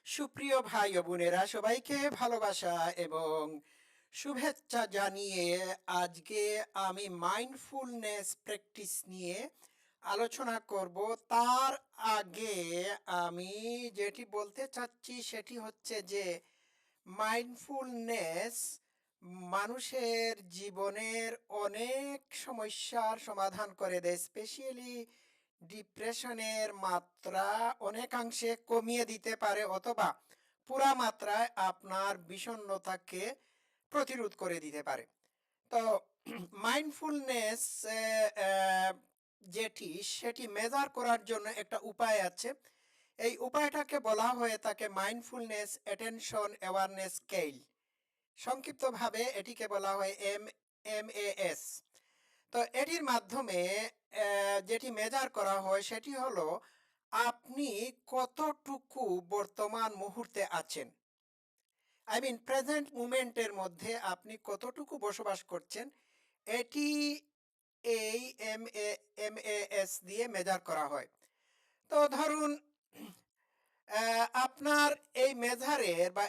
সুপ্রিয় ভাই ও বোনেরা সবাইকে ভালোবাসা এবং শুভেচ্ছা জানিয়ে আজকে আমি মাইন্ডফুলনেস প্র্যাকটিস নিয়ে আলোচনা করব। তার আগে আমি যেটি বলতে চাচ্ছি সেটি হচ্ছে যে মাইন্ডফুলনেস মানুষের জীবনের অনেক সমস্যার সমাধান করে দেয়, স্পেশালি ডিপ্রেশনের মাত্রা অনেকাংশে কমিয়ে দিতে পারে অথবা পুরা মাত্রায় আপনার বিষণ্ণতাকে প্রতিরোধ করে দিতে পারে। তো মাইন্ডফুলনেস যেটি সেটি মেজার করার জন্য একটা উপায় আছে। এই উপায়টাকে বলা হয়ে থাকে মাইন্ডফুলনেস অ্যাটেনশন অ্যাওয়ারনেস স্কেল। সংক্ষিপ্তভাবে এটিকে বলা হয় MAS। তো এটির মাধ্যমে যেটি মেজার করা হয় সেটি হলো আপনি কতটুকু বর্তমান মুহূর্তে আছেন, আই মিন প্রেজেন্ট মুমেন্টের মধ্যে আপনি কতটুকু বসবাস করছেন। এটি এই MAS দিয়ে মেজার করা হয়। তো ধরুন আপনার এই মেজারের বা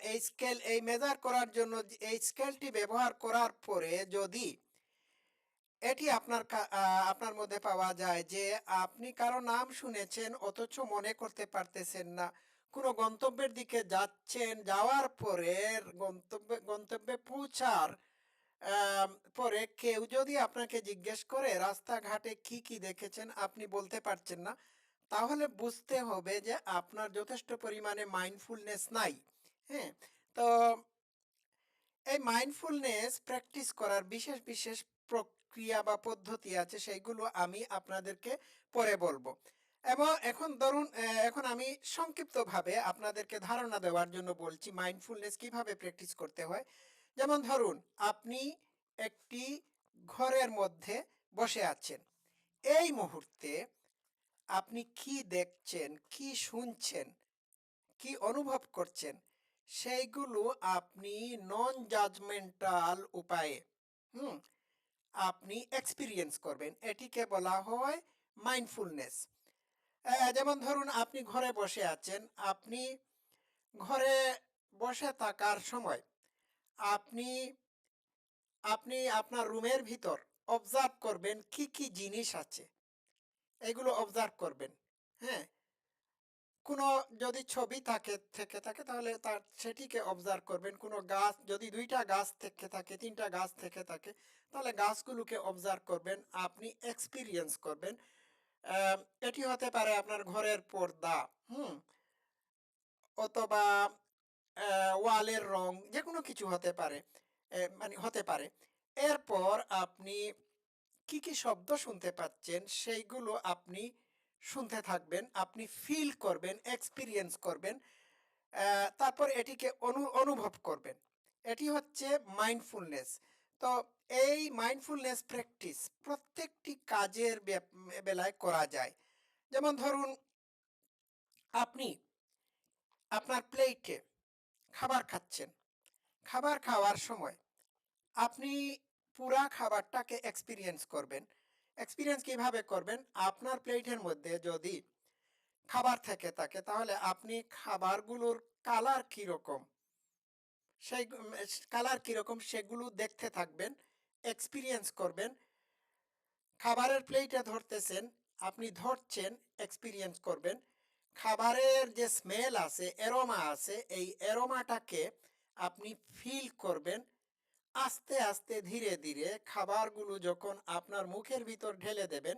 এই মেজার করার জন্য এই স্কেলটি ব্যবহার করার পরে যদি এটি আপনার মধ্যে পাওয়া যায় যে আপনি কারো নাম শুনেছেন অথচ মনে করতে পারতেছেন না। কোনো গন্তব্যের দিকে যাচ্ছেন, যাওয়ার পরে গন্তব্যে পৌঁছার আম পরে কেউ যদি আপনাকে জিজ্ঞেস করে রাস্তাঘাটে কি, কি দেখেছেন আপনি বলতে পারছেন না, তাহলে বুঝতে হবে যে আপনার যথেষ্ট পরিমাণে মাইন্ডফুলনেস নাই। হ্যাঁ? তো এই মাইন্ডফুলনেস প্র্যাকটিস করার বিশেষ প্রক্রিয়া বা পদ্ধতি আছে, সেইগুলো আমি আপনাদেরকে পরে বলবো। এবং এখন আমি সংক্ষিপ্তভাবে আপনাদেরকে ধারণা দেওয়ার জন্য বলছি মাইন্ডফুলনেস কিভাবে প্র্যাকটিস করতে হয়। যেমন ধরুন আপনি একটি ঘরের মধ্যে বসে আছেন। এই মুহূর্তে আপনি কি দেখছেন, কি শুনছেন, কি অনুভব করছেন, সেইগুলো আপনি নন জাজমেন্টাল উপায়ে হুম আপনি এক্সপিরিয়েন্স করবেন। এটিকে বলা হয় মাইন্ডফুলনেস। যেমন ধরুন আপনি ঘরে বসে আছেন, আপনি ঘরে বসে থাকার সময় আপনি আপনি আপনার রুমের ভিতর অবজার্ভ করবেন কি কি জিনিস আছে, এগুলো অবজার্ভ করবেন। হ্যাঁ, কোনো যদি ছবি থেকে থাকে তাহলে সেটিকে অবজার্ভ করবেন। কোনো গাছ যদি ২ টা গাছ থেকে থাকে, ৩ টা গাছ থেকে থাকে, তাহলে গাছগুলোকে অবজার্ভ করবেন, আপনি এক্সপেরিয়েন্স করবেন। আম এটি হতে পারে আপনার ঘরের পর্দা, হুম? অথবা ওয়ালের রং, যেকোনো কিছু হতে পারে। মানে হতে পারে। এরপর আপনি কি, কি শব্দ শুনতে পাচ্ছেন সেইগুলো আপনি শুনতে থাকবেন। আপনি ফিল করবেন, এক্সপেরিয়েন্স করবেন। তারপর এটিকে অনুভব করবেন। এটি হচ্ছে মাইন্ডফুলনেস। তো এই মাইন্ডফুলনেস প্র্যাকটিস প্রত্যেকটি কাজের বেলায় করা যায়। যেমন ধরুন আপনি আপনার প্লেটে খাবার খাচ্ছেন। খাবার খাওয়ার সময় আপনি পুরা খাবারটাকে এক্সপেরিয়েন্স করবেন। এক্সপেরিয়েন্স কিভাবে করবেন? আপনার প্লেটের মধ্যে যদি খাবার থেকে থাকে তাহলে আপনি খাবারগুলোর কালার কিরকম, সেই কালার কিরকম সেগুলো দেখতে থাকবেন, এক্সপেরিয়েন্স করবেন। খাবারের প্লেটে ধরতেছেন, আপনি ধরছেন, এক্সপেরিয়েন্স করবেন। খাবারের যে স্মেল আছে, অ্যারোমা আছে, এই অ্যারোমাটাকে আপনি ফিল করবেন। আস্তে, আস্তে ধীরে, ধীরে খাবারগুলো যখন আপনার মুখের ভিতর ঢেলে দেবেন,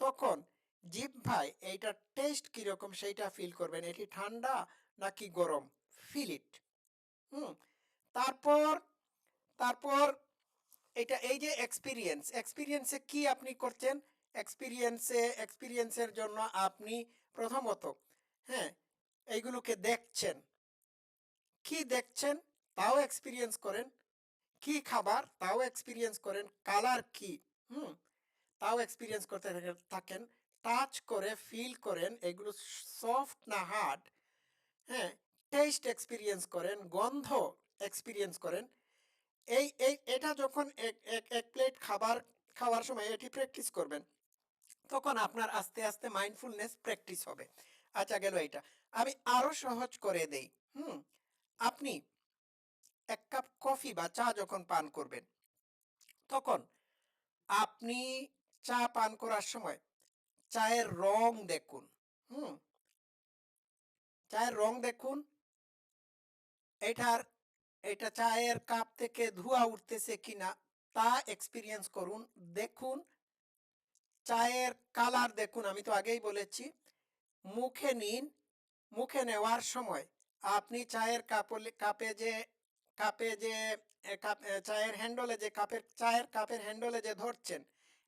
তখন জিহ্বায় এইটার টেস্ট কিরকম সেইটা ফিল করবেন। এটি ঠান্ডা নাকি গরম? Feel it. হুম? তারপর তারপর এই যে এক্সপেরিয়েন্সে কি আপনি করছেন? এক্সপেরিয়েন্সের জন্য আপনি প্রথমত, হ্যাঁ, এইগুলোকে দেখছেন। কি দেখছেন? তাও এক্সপেরিয়েন্স করেন। কি খাবার? তাও এক্সপেরিয়েন্স করেন। কালার কি? হুম? তাও এক্সপেরিয়েন্স করতে থাকেন। টাচ করে ফিল করেন এগুলো সফট না হার্ড, হ্যাঁ? টেস্ট এক্সপেরিয়েন্স করেন, গন্ধ এক্সপেরিয়েন্স করেন। এটা যখন এক প্লেট খাবার খাওয়ার সময় এটি প্র্যাকটিস করবেন, তখন আপনার আস্তে, আস্তে মাইন্ডফুলনেস প্র্যাকটিস হবে। আচ্ছা গেল এইটা। আমি আরো সহজ করে দেই। হুম? আপনি ১ কাপ কফি বা চা যখন পান করবেন, তখন আপনি চা পান করার সময় চায়ের রং দেখুন। হুম? চায়ের রং দেখুন, এটার এটা চায়ের কাপ থেকে ধোঁয়া উঠতেছে কিনা তা এক্সপেরিয়েন্স করুন। দেখুন চায়ের কালার দেখুন, আমি তো আগেই বলেছি। মুখে নিন, মুখে নেওয়ার সময় আপনি চায়ের কাপে যে চায়ের হ্যান্ডলে যে চায়ের কাপের হ্যান্ডলে যে ধরছেন,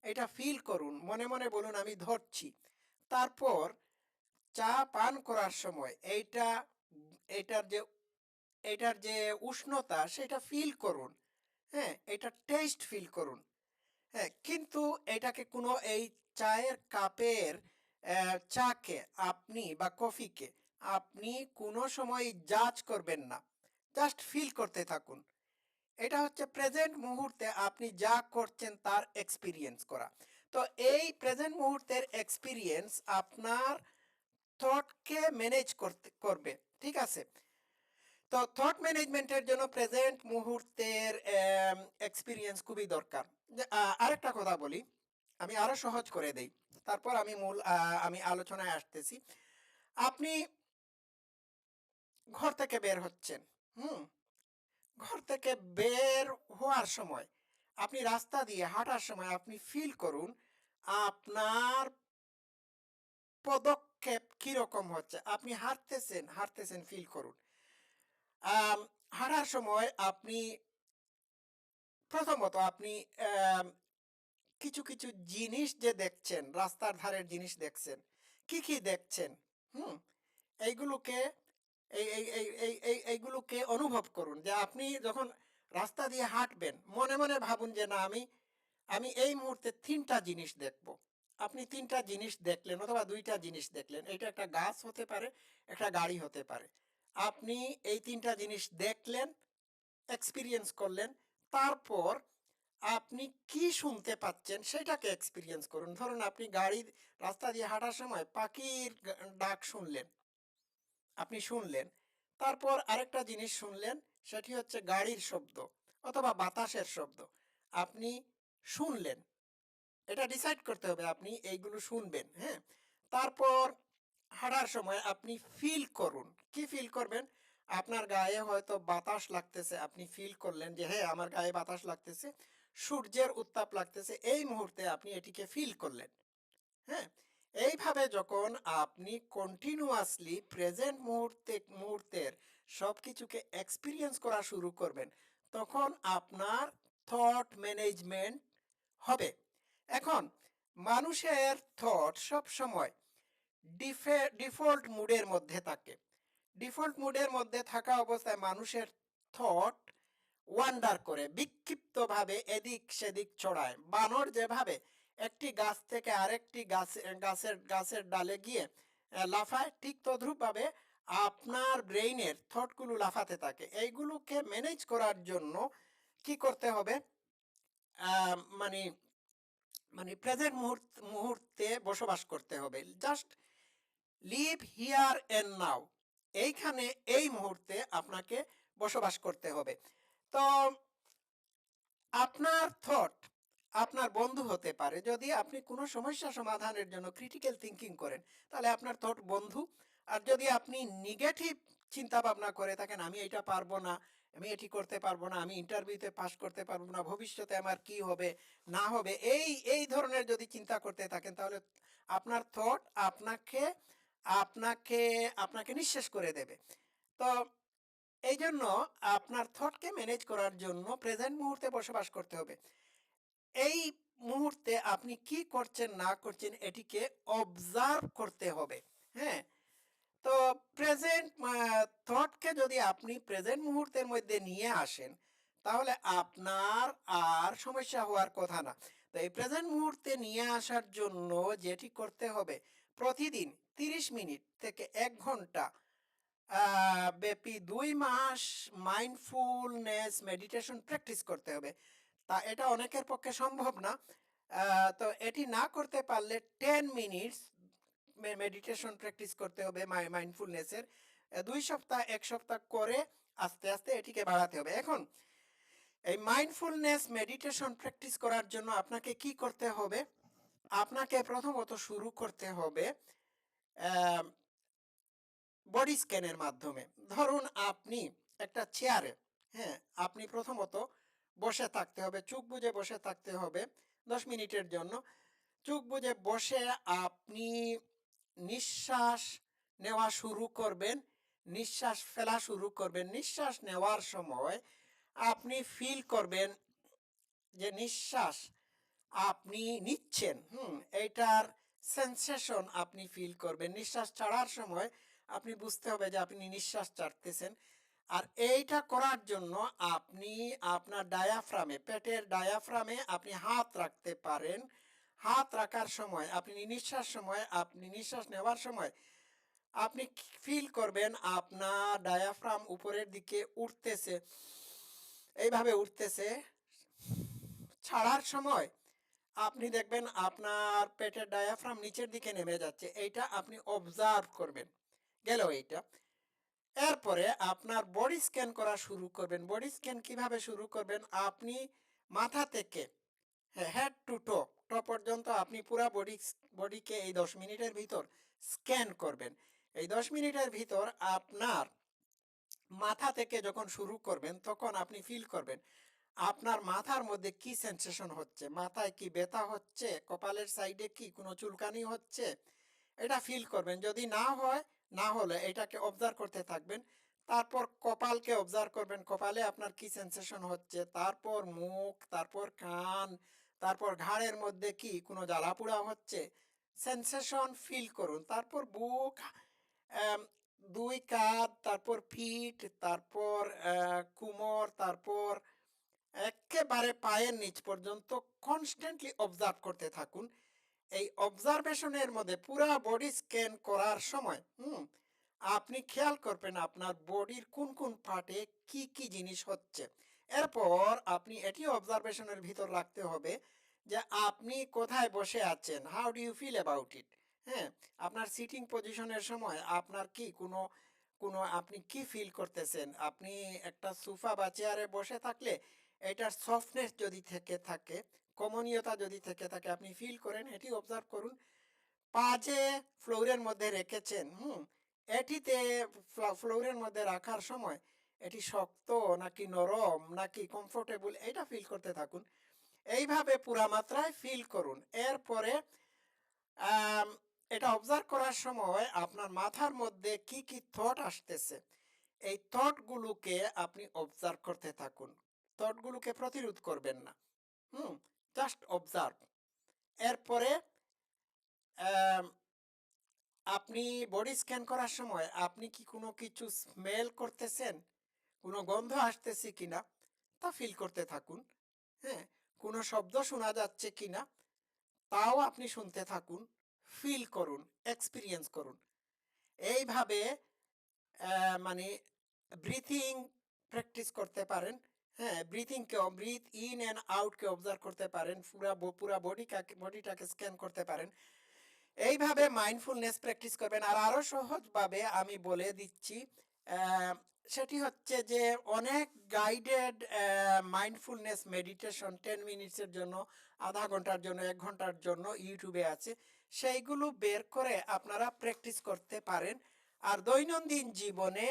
এটা ফিল করুন। মনে, মনে বলুন আমি ধরছি। তারপর চা পান করার সময় এইটার যে এটার যে উষ্ণতা সেটা ফিল করুন। হ্যাঁ? এটা টেস্ট ফিল করুন। হ্যাঁ, কিন্তু এটাকে কোনো এই চায়ের কাপের চাকে আপনি বা কফিকে আপনি কোনো সময় জাজ করবেন না। জাস্ট ফিল করতে থাকুন। এটা হচ্ছে প্রেজেন্ট মুহূর্তে আপনি যা করছেন তার এক্সপেরিয়েন্স করা। তো এই প্রেজেন্ট মুহূর্তের এক্সপেরিয়েন্স আপনার থটকে ম্যানেজ করবে। ঠিক আছে? তো থট ম্যানেজমেন্টের জন্য প্রেজেন্ট মুহূর্তের এক্সপেরিয়েন্স খুবই দরকার। আরেকটা কথা বলি, আমি আরো সহজ করে দেই। তারপর আমি আলোচনায় আসতেছি। আপনি ঘর থেকে বের হচ্ছেন। হুম? ঘর থেকে বের হওয়ার সময় আপনি রাস্তা দিয়ে হাঁটার সময় আপনি ফিল করুন আপনার পদক্ষেপ কিরকম হচ্ছে। আপনি হাঁটতেছেন ফিল করুন। আম হাঁটার সময় আপনি প্রথমত আপনি অ্যাম কিছু, কিছু জিনিস যে দেখছেন, রাস্তার ধারের জিনিস দেখছেন। কি, কি দেখছেন? হুম? এইগুলোকে এইগুলোকে অনুভব করুন যে আপনি যখন রাস্তা দিয়ে হাঁটবেন, মনে, মনে ভাবুন যে না আমি এই মুহূর্তে ৩ টা জিনিস দেখব। আপনি ৩ টা জিনিস দেখলেন অথবা ২ টা জিনিস দেখলেন। এটা একটা গাছ হতে পারে, একটা গাড়ি হতে পারে। আপনি এই ৩ টা জিনিস দেখলেন, এক্সপেরিয়েন্স করলেন। তারপর আপনি কি শুনতে পাচ্ছেন সেটাকে এক্সপেরিয়েন্স করুন। ধরুন আপনি রাস্তা দিয়ে হাঁটার সময় পাখির ডাক শুনলেন, আপনি শুনলেন। তারপর আরেকটা জিনিস শুনলেন, সেটি হচ্ছে গাড়ির শব্দ অথবা বাতাসের শব্দ। আপনি শুনলেন। এটা ডিসাইড করতে হবে আপনি এইগুলো শুনবেন, হ্যাঁ? তারপর হাঁটার সময় আপনি ফিল করুন। কি ফিল করবেন? আপনার গায়ে হয়তো বাতাস লাগতেছে। আপনি ফিল করলেন যে হ্যাঁ, আমার গায়ে বাতাস লাগতেছে। সূর্যের উত্তাপ লাগতেছে। এই মুহূর্তে আপনি এটিকে ফিল করলেন। হ্যাঁ? এইভাবে যখন আপনি কন্টিনিউয়াসলি প্রেজেন্ট মুহূর্তের সবকিছুকে এক্সপেরিয়েন্স করা শুরু করবেন, তখন আপনার থট ম্যানেজমেন্ট হবে। এখন মানুষের থট সবসময় ডিফল্ট মুডের মধ্যে থাকে। ডিফল্ট মুডের মধ্যে থাকা অবস্থায় মানুষের থট ওয়ান্ডার করে, বিক্ষিপ্তভাবে এদিক সেদিক ছড়ায়। বানর যেভাবে একটি গাছ থেকে আরেকটি গাছের ডালে গিয়ে লাফায়, ঠিক তদ্রূপভাবে আপনার ব্রেইনের থটগুলো লাফাতে থাকে। এইগুলোকে ম্যানেজ করার জন্য কি করতে হবে? মানে মানে প্রেজেন্ট মুহূর্তে বসবাস করতে হবে। Just live here and now. এইখানে এই মুহূর্তে আপনাকে বসবাস করতে হবে। তো আপনার থট আপনার বন্ধু হতে পারে। যদি আপনি কোনো সমস্যা সমাধানের জন্য ক্রিটিক্যাল থিংকিং করেন, তাহলে আপনার থট বন্ধু। আর যদি আপনি নেগেটিভ চিন্তা ভাবনা করে থাকেন, আমি এটা পারবো না, আমি এটি করতে পারবো না, আমি ইন্টারভিউতে পাস করতে পারবো না, ভবিষ্যতে আমার কি হবে না হবে, এই ধরনের যদি চিন্তা করতে থাকেন, তাহলে আপনার থট আপনাকে আপনাকে আপনাকে নিঃশেষ করে দেবে। তো এইজন্য আপনার থটকে ম্যানেজ করার জন্য প্রেজেন্ট মুহূর্তে বসবাস করতে হবে। এই মুহূর্তে আপনি কি করছেন না করছেন এটিকে অবজার্ভ করতে হবে। হ্যাঁ? তো প্রেজেন্ট থটকে যদি আপনি প্রেজেন্ট মুহূর্তের মধ্যে নিয়ে আসেন, তাহলে আপনার আর সমস্যা হওয়ার কথা না। তো এই প্রেজেন্ট মুহূর্তে নিয়ে আসার জন্য যেটি করতে হবে, প্রতিদিন ৩০ মিনিট থেকে ১ ঘন্টা ব্যাপী ২ মাস মাইন্ডফুলনেস মেডিটেশন প্র্যাকটিস করতে হবে। তা এটা অনেকের পক্ষে সম্ভব না। তো এটি না করতে পারলে 10 মিনিটস মেডিটেশন প্র্যাকটিস করতে হবে মাইন্ডফুলনেসের। 2 সপ্তাহ 1 সপ্তাহ করে আস্তে আস্তে এটিকে বাড়াতে হবে। এখন এই মাইন্ডফুলনেস মেডিটেশন প্র্যাকটিস করার জন্য আপনাকে কি করতে হবে? আপনাকে প্রথমত শুরু করতে হবে বডি স্ক্যানের মাধ্যমে। ধরুন আপনি একটা চেয়ারে, হ্যাঁ, আপনি প্রথমত বসে থাকতে হবে, চোখ বুজে বসে থাকতে হবে 10 মিনিটের জন্য। চোখ বুজে বসে আপনি নিঃশ্বাস নেওয়া শুরু করবেন, নিঃশ্বাস ফেলা শুরু করবেন। নিঃশ্বাস নেওয়ার সময় আপনি ফিল করবেন যে নিঃশ্বাস আপনি নিচ্ছেন, এইটার সেন্সেশন আপনি ফিল করবেন। নিঃশ্বাস ছাড়ার সময় আপনি বুঝতে হবে যে আপনি নিঃশ্বাস ছাড়তেছেন। আর এইটা করার জন্য আপনি আপনার ডায়াফ্রামে, পেটের ডায়াফ্রামে আপনি হাত রাখতে পারেন। হাত রাখার সময় আপনি নিঃশ্বাস নেওয়ার সময় আপনি ফিল করবেন আপনার ডায়াফ্রাম উপরের দিকে উঠতেছে, এইভাবে উঠতেছে। ছাড়ার সময় আপনি দেখবেন আপনার পেটের ডায়াফ্রাম নিচের দিকে নেমে যাচ্ছে। এইটা আপনি অবজার্ভ করবেন। গেল এইটা। এরপরে আপনার বডি স্ক্যান করা শুরু করবেন। বডি স্ক্যান কিভাবে শুরু করবেন? আপনি মাথা থেকে হেড টু টো, টো পর্যন্ত আপনি পুরা বডিকে এই 10 মিনিটের ভিতর স্ক্যান করবেন। এই 10 মিনিটের ভিতর আপনার মাথা থেকে যখন শুরু করবেন তখন আপনি ফিল করবেন আপনার মাথার মধ্যে কি সেন্সেশন হচ্ছে। মাথায় কি ব্যথা হচ্ছে? কপালের সাইডে কি কোনো চুলকানি হচ্ছে? এটা ফিল করবেন। যদি না হয়, না হলে এটাকে অবজার্ভ করতে থাকবেন। তারপর কপালকে অবজার্ভ করবেন। কপালে আপনার কি সেন্সেশন হচ্ছে? তারপর মুখ, তারপর কান, তারপর ঘাড়ের মধ্যে কি কোনো জ্বালাপোড়া হচ্ছে? সেন্সেশন ফিল করুন। তারপর বুক, আম 2 কাঁধ, তারপর পিঠ, তারপর কোমর, তারপর এক্কেবারে পায়ের নিচ পর্যন্ত কনস্ট্যান্টলি অবজার্ভ করতে থাকুন। এই অবজারভেশনের মধ্যে পুরা বডি স্ক্যান করার সময় আপনি খেয়াল করবেন আপনার বডির কোন কোন পার্টে কি কি জিনিস হচ্ছে। এরপর আপনি এটি অবজারভেশনের ভিতর রাখতে হবে যে আপনি কোথায় বসে আছেন, how do you feel about it. হ্যাঁ, আপনার সিটিং পজিশনের সময় আপনার কি কোনো কোনো আপনি কি ফিল করতেছেন? আপনি একটা সোফা বা চেয়ারে বসে থাকলে এটার সফটনেস যদি থেকে থাকে, কমনীয়তা যদি থেকে থাকে আপনি ফিল করেন, এটি অবজার্ভ করুন। পা যে ফ্লোরের মধ্যে রেখেছেন, এটিতে ফ্লোরের মধ্যে রাখার সময় এটি শক্ত নাকি নরম নাকি কমফোর্টেবল, এটা ফিল করতে থাকুন। এইভাবে পুরা মাত্রায় ফিল করুন। এরপরে আম, এটা অবজার্ভ করার সময় আপনার মাথার মধ্যে কি কি থট আসতেছে, এই থটগুলোকে আপনি অবজার্ভ করতে থাকুন। থটগুলোকে প্রতিরোধ করবেন না, হুম, জাস্ট অবজার্ভ। এরপরে আম, আপনি বডি স্ক্যান করার সময় আপনি কি কোনো কিছু স্মেল করতেছেন, কোনো গন্ধ আসতেছে কিনা তা ফিল করতে থাকুন। হ্যাঁ, কোনো শব্দ শোনা যাচ্ছে কিনা তাও আপনি শুনতে থাকুন, ফিল করুন, এক্সপিরিয়েন্স করুন। এইভাবে মানে ব্রিথিং প্র্যাকটিস করতে পারেন। হ্যাঁ, ব্রিথ ইন অ্যান্ড আউটকে অবজার্ভ করতে পারেন, পুরা বডিটাকে স্ক্যান করতে পারেন। এইভাবে মাইন্ডফুলনেস প্র্যাকটিস করবেন। আর আরো সহজভাবে আমি বলে দিচ্ছি, আহ, সেটি হচ্ছে যে অনেক গাইডেড মাইন্ডফুলনেস মেডিটেশন 10 মিনিটসের জন্য, আধা ঘন্টার জন্য, 1 ঘন্টার জন্য ইউটিউবে আছে। সেইগুলো বের করে আপনারা প্র্যাকটিস করতে পারেন। আর দৈনন্দিন জীবনে,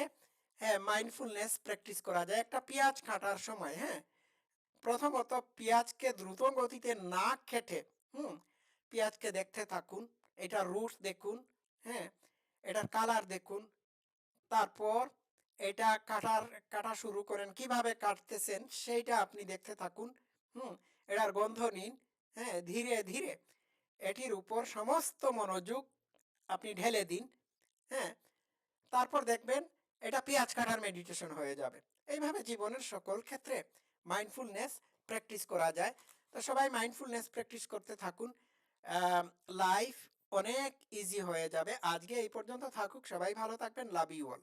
হ্যাঁ, মাইন্ডফুলনেস প্র্যাকটিস করা যায়। একটা পেঁয়াজ কাটার সময়, হ্যাঁ, প্রথমত পেঁয়াজকে দ্রুত গতিতে না কেটে পেঁয়াজকে দেখতে থাকুন, এটার রুটস দেখুন, হ্যাঁ, এটার কালার দেখুন। তারপর এটা কাটা শুরু করেন, কিভাবে কাটতেছেন সেইটা আপনি দেখতে থাকুন। হুম এটার গন্ধ নিন। হ্যাঁ, ধীরে ধীরে এটির উপর সমস্ত মনোযোগ আপনি ঢেলে দিন। হ্যাঁ, তারপর দেখবেন এটা পেঁয়াজ কাটার মেডিটেশন হয়ে যাবে। এইভাবে জীবনের সকল ক্ষেত্রে মাইন্ডফুলনেস প্র্যাকটিস করা যায়। তো সবাই মাইন্ডফুলনেস প্র্যাকটিস করতে থাকুন, লাইফ অনেক ইজি হয়ে যাবে। আজকে এই পর্যন্ত থাকুক, সবাই ভালো থাকবেন। Love you all.